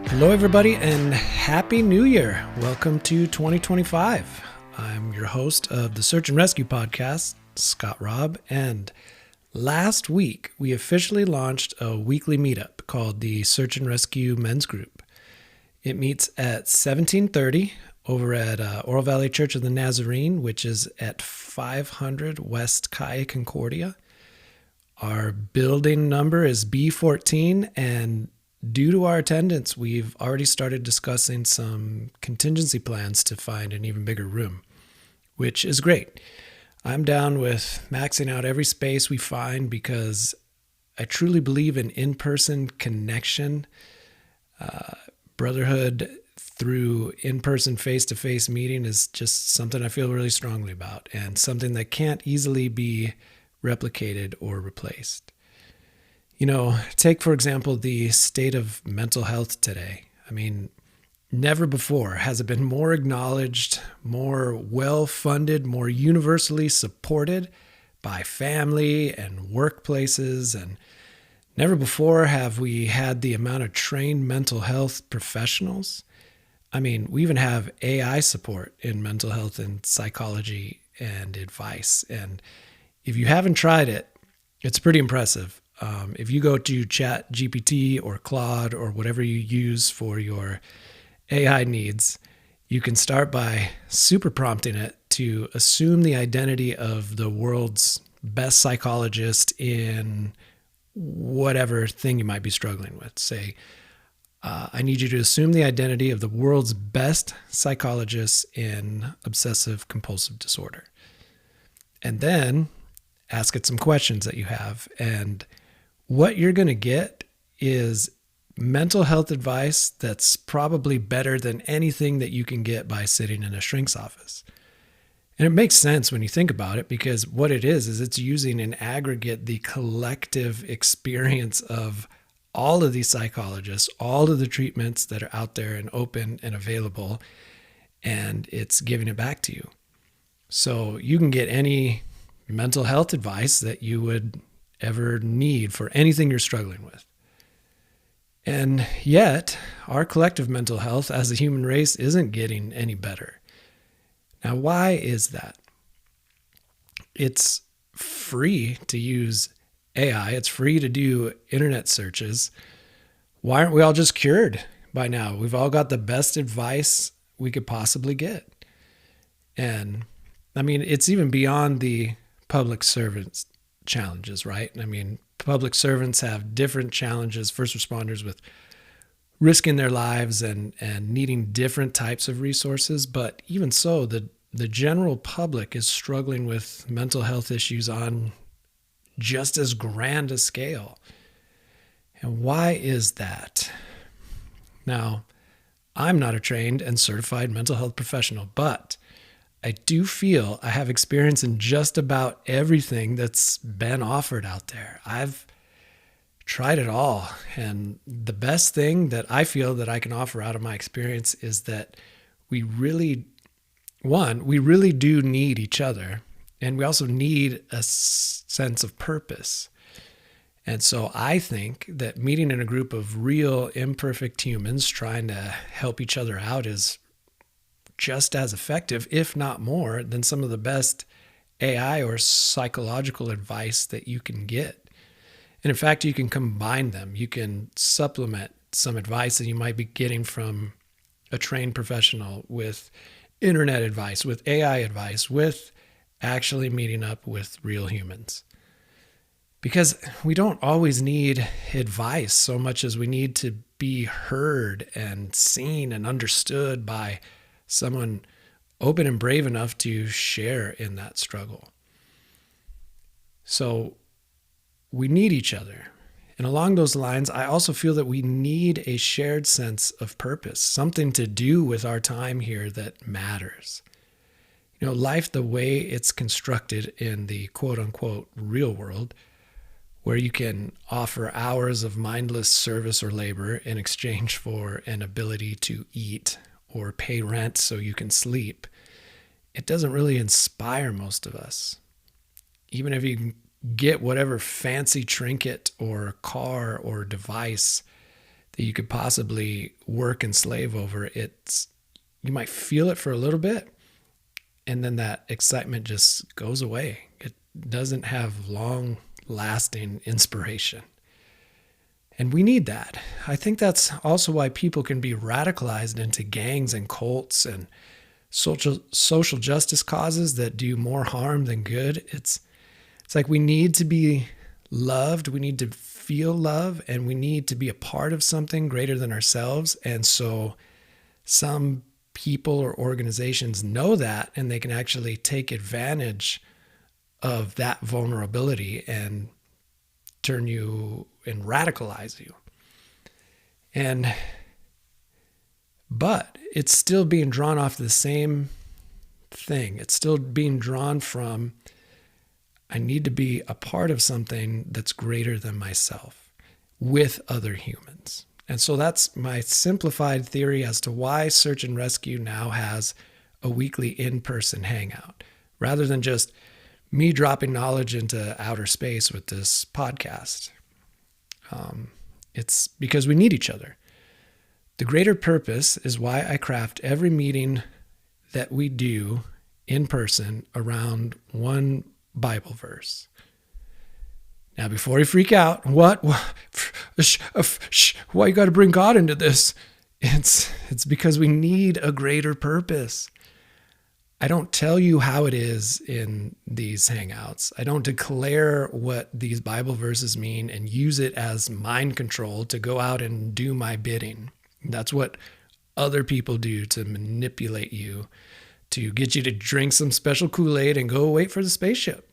Hello, everybody, and Happy New Year. Welcome to 2025. I'm your host of the Search and Rescue podcast, Scott Robb, and last week we officially launched a weekly meetup called the Search and Rescue Men's Group. It meets at 1730 over at Oro Valley Church of the Nazarene, which is at 500 West Calle Concordia. Our building number is B14, and due to our attendance, we've already started discussing some contingency plans to find an even bigger room, which is great. I'm down with maxing out every space we find because I truly believe in in-person connection, brotherhood through in-person face-to-face meeting is just something I feel really strongly about and something that can't easily be replicated or replaced. You know, take, for example, the state of mental health today. I mean, never before has it been more acknowledged, more well-funded, more universally supported by family and workplaces. And never before have we had the amount of trained mental health professionals. I mean, we even have AI support in mental health and psychology and advice. And if you haven't tried it, it's pretty impressive. If you go to Chat GPT or Claude or whatever you use for your AI needs, you can start by super prompting it to assume the identity of the world's best psychologist in whatever thing you might be struggling with. Say, I need you to assume the identity of the world's best psychologist in obsessive compulsive disorder. And then ask it some questions that you have. And what you're going to get is mental health advice that's probably better than anything that you can get by sitting in a shrink's office. And it makes sense when you think about it, because what it is it's using in aggregate the collective experience of all of these psychologists, all of the treatments that are out there and open and available, and it's giving it back to you. So you can get any mental health advice that you would ever need for anything you're struggling with. And yet, our collective mental health as a human race isn't getting any better. Now, why is that? It's free to use AI. It's free to do internet searches. Why aren't we all just cured by now? We've all got the best advice we could possibly get. And I mean, it's even beyond the public servants challenges, right? I mean, public servants have different challenges, first responders with risking their lives and needing different types of resources. But even so, the general public is struggling with mental health issues on just as grand a scale. And why is that? Now, I'm not a trained and certified mental health professional, but I do feel I have experience in just about everything that's been offered out there. I've tried it all. And the best thing that I feel that I can offer out of my experience is that we really do need each other. And we also need a sense of purpose. And so I think that meeting in a group of real imperfect humans trying to help each other out is just as effective, if not more, than some of the best AI or psychological advice that you can get. And in fact, you can combine them. You can supplement some advice that you might be getting from a trained professional with internet advice, with AI advice, with actually meeting up with real humans. Because we don't always need advice so much as we need to be heard and seen and understood by someone open and brave enough to share in that struggle. So we need each other. And along those lines, I also feel that we need a shared sense of purpose, something to do with our time here that matters. You know, life the way it's constructed in the quote unquote real world, where you can offer hours of mindless service or labor in exchange for an ability to eat or pay rent so you can sleep, it doesn't really inspire most of us. Even if you get whatever fancy trinket or car or device that you could possibly work and slave over. You might feel it for a little bit, and then that excitement just goes away. It doesn't have long lasting inspiration. And we need that. I think that's also why people can be radicalized into gangs and cults and social justice causes that do more harm than good. It's like we need to be loved, we need to feel love, and we need to be a part of something greater than ourselves. And so some people or organizations know that, and they can actually take advantage of that vulnerability and turn you and radicalize you. But it's still being drawn off the same thing. It's still being drawn from, I need to be a part of something that's greater than myself with other humans. And so that's my simplified theory as to why Search and Rescue now has a weekly in-person hangout, rather than just me dropping knowledge into outer space with this podcast. It's because we need each other. The greater purpose is why I craft every meeting that we do in person around one Bible verse. Now, before you freak out, what? Why you got to bring God into this? It's because we need a greater purpose. I don't tell you how it is in these hangouts. I don't declare what these Bible verses mean and use it as mind control to go out and do my bidding. That's what other people do to manipulate you, to get you to drink some special Kool-Aid and go wait for the spaceship.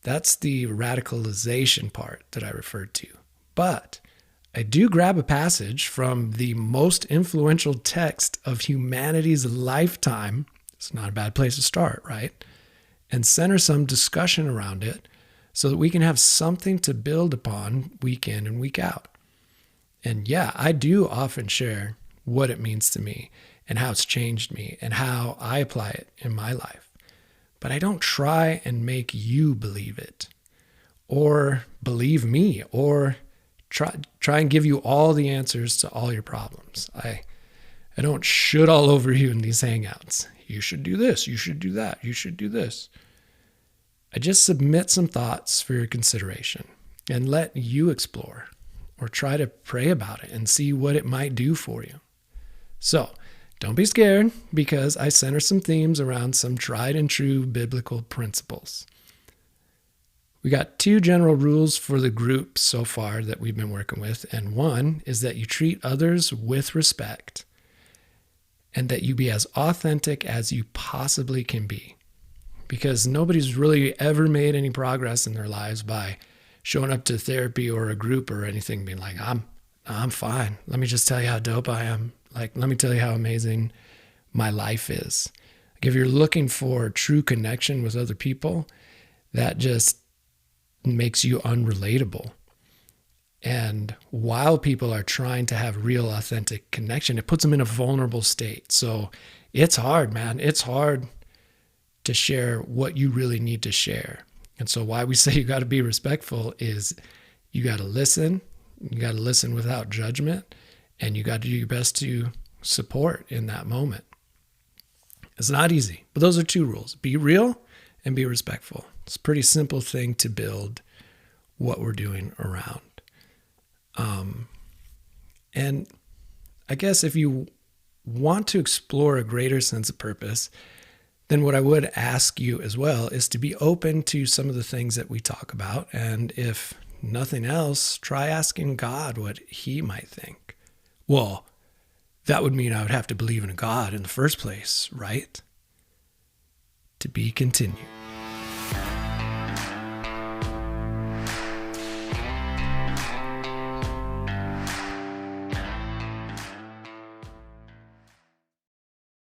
That's the radicalization part that I referred to. But I do grab a passage from the most influential text of humanity's lifetime. It's not a bad place to start, right? And center some discussion around it so that we can have something to build upon week in and week out. And yeah, I do often share what it means to me and how it's changed me and how I apply it in my life. But I don't try and make you believe it or believe me or try and give you all the answers to all your problems. I don't shit all over you in these hangouts. You should do this, you should do that, you should do this. I just submit some thoughts for your consideration and let you explore or try to pray about it and see what it might do for you. So don't be scared, because I center some themes around some tried and true biblical principles. We got 2 general rules for the group so far that we've been working with, and one is that you treat others with respect and that you be as authentic as you possibly can be, because nobody's really ever made any progress in their lives by showing up to therapy or a group or anything being like, I'm fine. Let me just tell you how dope I am. Like, let me tell you how amazing my life is. Like, if you're looking for true connection with other people, that just makes you unrelatable. And while people are trying to have real, authentic connection, it puts them in a vulnerable state. So it's hard, man. It's hard to share what you really need to share. And so why we say you got to be respectful is you got to listen. You got to listen without judgment. And you got to do your best to support in that moment. It's not easy, but those are 2 rules. Be real and be respectful. It's a pretty simple thing to build what we're doing around. And I guess if you want to explore a greater sense of purpose, then what I would ask you as well is to be open to some of the things that we talk about. And if nothing else, try asking God what he might think. Well, that would mean I would have to believe in a God in the first place, right? To be continued.